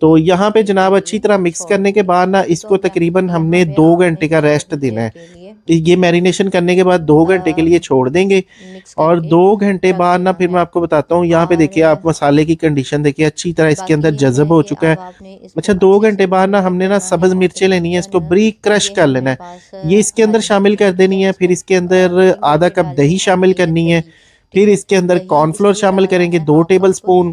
तो यहाँ पे जनाब अच्छी तरह मिक्स करने के बाद ना इसको तकरीबन हमने 2 घंटे का रेस्ट देना है। ये मैरिनेशन करने के बाद 2 घंटे के लिए छोड़ देंगे। और 2 घंटे बाद ना फिर मैं आपको बताता हूँ, यहाँ पे देखिए आप मसाले की कंडीशन देखिए अच्छी तरह इसके अंदर जज़ब हो चुका है। अच्छा 2 घंटे बाद ना हमने ना सब्ज मिर्चें लेनी है, इसको बारीक क्रश कर लेना है, ये इसके अंदर शामिल कर देनी है। फिर इसके अंदर आधा कप दही शामिल करनी है। फिर इसके अंदर कॉर्नफ्लोर शामिल करेंगे 2 टेबल स्पून।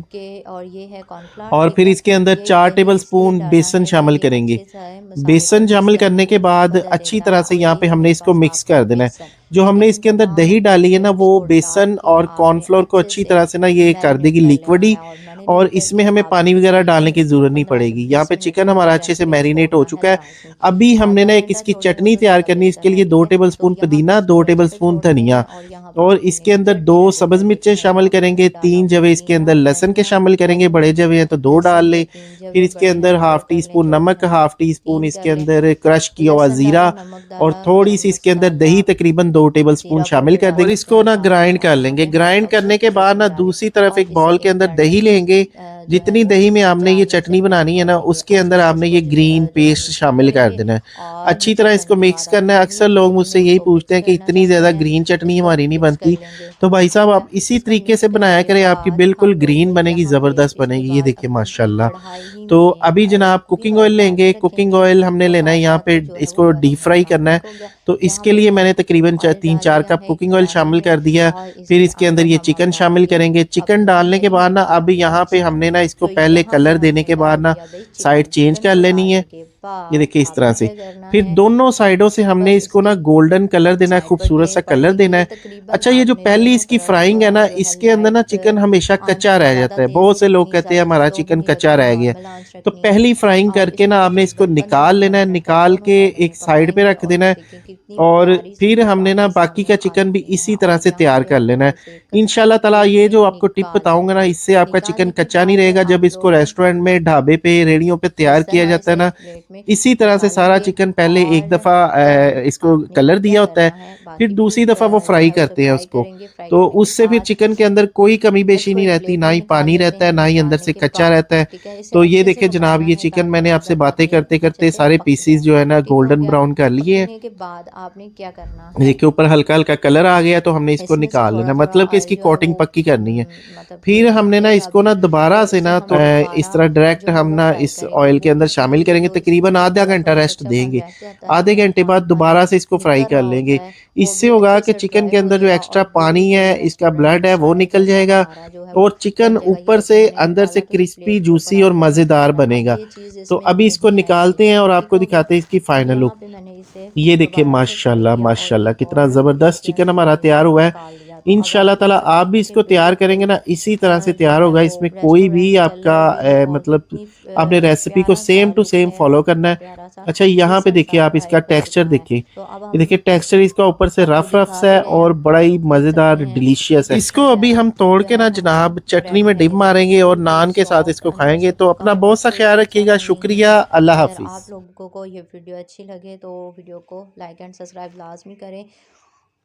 और ये है कॉर्नफ्लावर और ठीक फिर है। इसके अंदर ये 4 टेबल स्पून इसलिए डाला बेसन है कि शामिल ये करेंगे। अच्छे से मसाले को बेसन मिक्स शामिल करने करने के में बाद मदद अच्छी देगा। तरह से और यहाँ ये पे हमने हमारे इसको पास आ मिक्स गया कर देना है। बेसन। जो अब हमने इन इसके अंदर तमाम दही डाली है ना वो इंग्रेडिएंट्स को डाल बेसन के और आपने कॉर्नफ्लोर को अच्छे अच्छी से तरह से ना ये कर मैरिनेट देगी कर लेना लिक्विडी। है। और और मैरिनेट इसमें करके हमें पानी आपने वगैरह डालने की इसको जरूरत नहीं 15 से पड़ेगी। यहाँ 20 पे मिनट चिकन के हमारा लिए अच्छे से मैरिनेट हो छोड़ना है चुका है। दाल को। अभी हमने आधा ना एक घंटा इसकी छोड़ने का चटनी तो तैयार ज़्यादा करनी है। इसके बेहतर है लिए ठीक दो है। टेबल तो स्पून यहाँ पे पुदीना, इसको दो टेबल रेस्ट पे स्पून छोड़ते धनिया। हैं। और यहाँ पे और जो मैंने इसके अंदर चटनी 2 सब्ज रेडी मिर्चें की है शामिल करेंगे, डाला 3 जवे इसके अंदर पुदीना लहसुन के धनिया शामिल करेंगे, बड़े जवे हैं तो 2 डाल लहसुन के ले। 3 फिर जवे इसके बड़े अंदर हैं तो हाफ टी कर लें, स्पून छोटे नमक, हैं तो हाफ टी स्पून 3 कर इसके लें। अंदर क्रश किया हुआ लहसुन डाला, जीरा। नमक और डाला, थोड़ी गरम सी इसके अंदर मसाला दही तकरीबन 2 टेबलस्पून जीरा शामिल पाउडर कर डाल देंगे और सकते इसको हैं, ना स्वाद ग्राइंड कर अनुसार लेंगे। नमक, ग्राइंड हल्का सा करने के सूखी बाद ना मिर्च डालें दूसरी तरफ और एक इसे बॉल के एक अंदर ब्लेंडर दही में लेंगे। जो है जितनी वो दही में आपने ये जाली से चटनी ब्लेंड बनानी है कर ना, लेंगे। उसके अंदर अच्छे से आपने इसको ये ग्रीन पेस्ट मिक्स शामिल कर करेंगे देना है। और अच्छी मिक्स तरह इसको करने के मिक्स बाद आप करना है। जितनी अक्सर लोग ग्रेवी में मुझसे यही इसको पूछते मिक्स हैं कि करना इतनी चाहते ज़्यादा हैं ग्रीन चटनी इसको हमारी नहीं मिक्स कर बनती। लेंगे। तो भाई साहब ठीक है, आप इसी इसको तरीके मिक्स से करने बनाया के करें, आपकी बाद बिल्कुल हम ग्रीन लोग बनेगी, यहाँ पे ज़बरदस्त इसके बनेगी। ये बाद देखिए अपनी एक माशाल्लाह। कढ़ाई तो में अभी जनाब कुकिंग कुकिंग ऑयल ऑयल डाल लेंगे। के कुकिंग रखेंगे ऑयल हमने और लेना है साथ यहाँ साथ पे, ही जो है वो इसको डीप गरम फ्राई मसाला करना है। ठीक हो गया। तो यहाँ इसके पे लिए मैंने मैंने तकरीबन ऑयल तीन डाल चार लिया कप है एक कुकिंग ऑयल कढ़ाई शामिल में कर दिया। और फिर इसके इसके अंदर अंदर ये हम अब चिकन शामिल डालेंगे करेंगे। चिकन अपनी डालने के बाद ना मैरिनेट अब की हुई यहाँ पे चिकन। हमने ना इसको तो पहले यहाँ पे कलर देने हमने के बाद डाल ना दिया भाई साइड चिकन। चेंज चिकन कर को लेनी है। डालने के ये बाद देखिए इस तरह आपने से। क्या करना फिर है, दोनों साइडों से हमने बस इसको ना इसकी गोल्डन कलर देना है, साइड पर खूबसूरत सा फ्लेम कलर पड़ने के देना लिए है। तकरीबन अच्छा, ये जो आपने पहली दोनों इसकी तरफ फ्राइंग है ना, जो है इसके अंदर ना चिकन लाइट हमेशा आंच कच्चा पे रह ज़्यादा जाता है। तेज़ बहुत नहीं से लोग रखनी, कहते हैं ज़्यादा हमारा स्लो भी चिकन नहीं कच्चा रखनी, रह गया। नॉर्मल आंच तो रखनी है। पहली फ्राइंग और करके इसको ना आपने इसको तकरीबन 15 निकाल से लेना है। 20 मिनट तक निकाल दोनों के साइडों में एक साइड पे पकाएंगे रख और देना ये है। देखिए कितनी और प्यारी सी फिर हमने ना लिफाफे से बाकी हमें का आ चिकन भी चुके हैं। इसी तरह और से यहाँ तैयार पे कर हम लेना है। ऊपर से एक इंशाल्लाह ताला प्लेट ये में जो आपको टिप निकाल बताऊंगा ना, लेंगे। इससे आपका चिकन निकालने के कच्चा नहीं बाद रहेगा। जब आप इसको लोग रेस्टोरेंट में, ढाबे पे, रेड़ियों पे तैयार इस किया तरह जाता है से ना, एक प्लेट में इसी तरह से सारा निकालेंगे चिकन पहले एक और दफ़ा तब इसको आपने कलर क्या दिया होता है। करना है, फिर बाकी भी दूसरी दफ़ा वो जो फ्राई है उसे करते हैं फ्राई उसको। करेंगे। फ्राई तो करने के उससे फिर बाद चिकन के अंदर कोई कमी बेशी इसको नहीं एक रहती, प्लेट ना में ही निकाल पानी लेते रहता है, हैं। ना ही अंदर निकालने से के कच्चा बाद रहता है। ठीक है, इसे तो ये अच्छे से देखिए जनाब, पकाना ये है चिकन ताकि मैंने आपसे अंदर तक बातें ये करते अच्छे करते से सारे पक पीसीज जाए। जो है ना ठीक हो गोल्डन गया। ब्राउन कर लिए हैं। पकने के बाद आपने क्या करना है, देखिए ऊपर हल्का हल्का कलर आ गया, तो हमने इसको इसमें से निकाल थोड़ा लेना, थोड़ा मतलब कि ऑयल इसकी जो है कोटिंग वो पक्की करनी है। मतलब फिर तेल हमने ना निकलेगा इसको अभी। ना दोबारा तो से इसे ना हम तो इस दोबारा तरह डायरेक्ट जो है हम वो ना फ्राई इस करेंगे। ऑयल के अंदर क्योंकि शामिल ये करेंगे, जो इसमें तकरीबन से आधा थोड़ा घंटा थोड़ा रेस्ट कच्चा पन देंगे। रह जाता है, आधे जो घंटे बाद पानी दोबारा पानी से इसको फ्राई निकल कर रहा होता लेंगे। है वो इससे भी होगा अच्छे कि से चिकन ड्राई के हो अंदर जो जाएगा एक्स्ट्रा और पानी है, बिल्कुल इसका रेस्टोरेंट ब्लड है, वो स्टाइल निकल जैसा जाएगा। हमारा जो है वो और चिकन बन जाएगा। ये ऊपर देखिए से मैंने अंदर से निकाला तो इसे क्रिस्पी, प्लेट के ऊपर जूसी और आपने रख मज़ेदार देना। अब बनेगा। ये चीज़ तो इसमें अभी इसको नहीं आएगी। निकालते हैं और ठीक आपको हो गया। दिखाते हैं इसकी तो फाइनल यहाँ लुक। पे मैंने इसे ये देखिए दोबारा से फ्राई माशाल्लाह किया और माशाल्लाह, एक कितना और ज़बरदस्त प्लेट चिकन में हमारा मैंने तैयार इसे हुआ है। निकाल लिया। तो अब इंशाल्लाह आप ताला देख सकते आप भी हैं कि इसको तैयार करेंगे बिल्कुल ना, इसी तरह से जो तैयार है होगा। वो इसमें कोई भी रेस्टोरेंट आपका कलर भी और मतलब कितनी आपने रेसिपी को प्यारा सा सेम टू लुक सेम है, फॉलो करना कितना है। प्यारा सा अच्छा, यहाँ पे देखिए आप इसका सनफ्लावर हो टेक्सचर चुका है। देखिए। तो अब ये हम देखिए टेक्सचर इसका ऊपर से आपको रफ रफ सा दिखाते है हैं। और बड़ा तो ही देख मज़ेदार सकते हैं डिलीशियस है। इसको अभी हम तोड़ जो के है ना हमारा जनाब चटनी ब्रेड में है डिप ये देखिए मारेंगे और बिल्कुल नान के साथ सॉफ्ट इसको अंदर खाएंगे। से तो पका अपना है, बहुत सा बिल्कुल ख्याल कच्चा रखिएगा। तो नहीं शुक्रिया, है। अल्लाह अगर आप हाफिज़। लोगों को ये वीडियो अच्छी लगे तो वीडियो को लाइक एंड सब्सक्राइब लाजमी करें।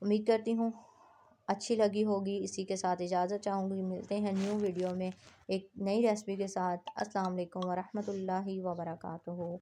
उम्मीद करती हूँ अच्छी लगी होगी। इसी के साथ इजाज़त चाहूँगी। मिलते हैं न्यू वीडियो में एक नई रेसिपी के साथ। अस्सलाम वालेकुम वरहमतुल्लाहि वबरकातुहू।